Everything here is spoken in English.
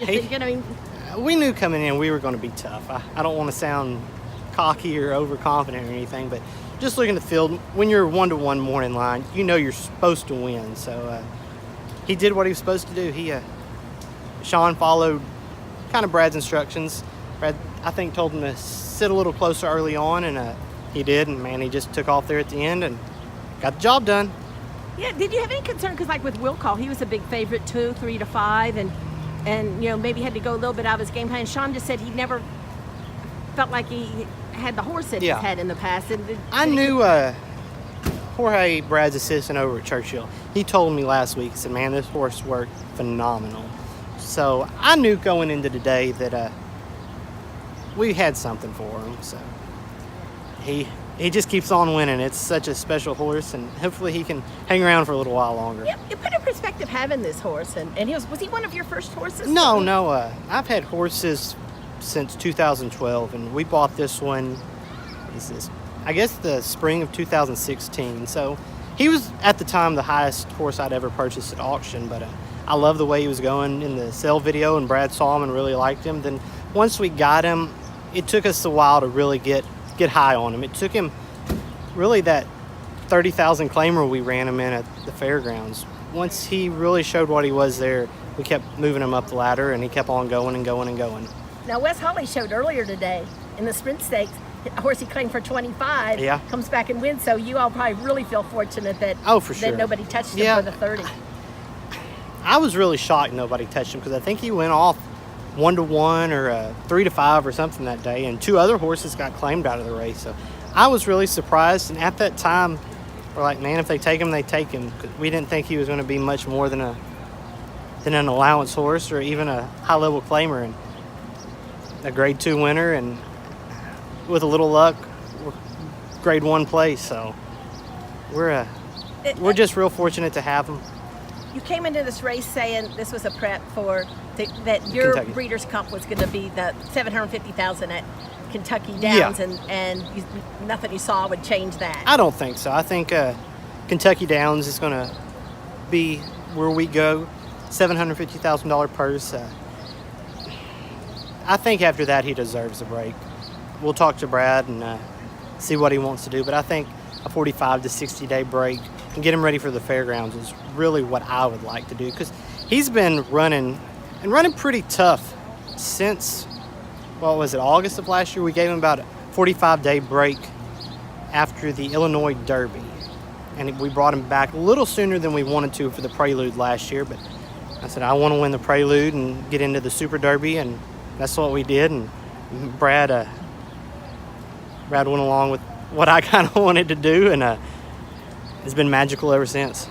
You thinking? I mean, we knew coming in we were going to be tough. I don't want to sound cocky or overconfident or anything, but just looking at the field, when you're 1-to-1 morning line, you know you're supposed to win. So he did what he was supposed to do. Sean followed kind of Brad's instructions. Brad, I think, told him to sit a little closer early on, and he did. And man, he just took off there at the end and got the job done. yeah. Did you have any concern? Because like with Will Call, he was a big favorite too, 3 to 5, and maybe had to go a little bit out of his game plan. Sean just said he never felt like he had the horse that he's had in the past. And I knew Jorge, Brad's assistant over at Churchill. He told me last week, he said, man, this horse worked phenomenal. So I knew going into today that we had something for him. So he just keeps on winning. It's such a special horse, and hopefully he can hang around for a little while longer. Yeah, you put in perspective having this horse, and was he one of your first horses? No. I've had horses since 2012, and we bought this one, I guess the spring of 2016. So he was at the time the highest horse I'd ever purchased at auction, but I love the way he was going in the sale video, and Brad saw him and really liked him. Then once we got him, it took us a while to really get high on him. It took him really that 30,000 claimer we ran him in at the fairgrounds. Once he really showed what he was there, we kept moving him up the ladder, and he kept on going and going and going. Now, Wes Hawley showed earlier today in the sprint stakes, a horse he claimed for 25 comes back and wins. So you all probably really feel fortunate that for sure, that nobody touched him for the 30. I was really shocked nobody touched him, because I think he went off 1-to-1 or 3 to 5 or something that day, and 2 other horses got claimed out of the race. So I was really surprised, and at that time we're like, man, if they take him, they take him. We didn't think he was going to be much more than an allowance horse or even a high-level claimer, and a grade 2 winner, and with a little luck, grade 1 place. So we're just real fortunate to have him. You came into this race saying this was a prep for that your Kentucky Breeders' Cup was going to be the $750,000 at Kentucky Downs, and nothing you saw would change that. I don't think so. I think Kentucky Downs is going to be where we go. $750,000 purse. I think after that he deserves a break. We'll talk to Brad and see what he wants to do, but I think a 45 to 60 day break and get him ready for the fairgrounds is really what I would like to do, because he's been running pretty tough since, August of last year. We gave him about a 45-day break after the Illinois Derby, and we brought him back a little sooner than we wanted to for the Prelude last year, but I said I want to win the Prelude and get into the Super Derby, and that's what we did. And Brad went along with what I kind of wanted to do, and it's been magical ever since.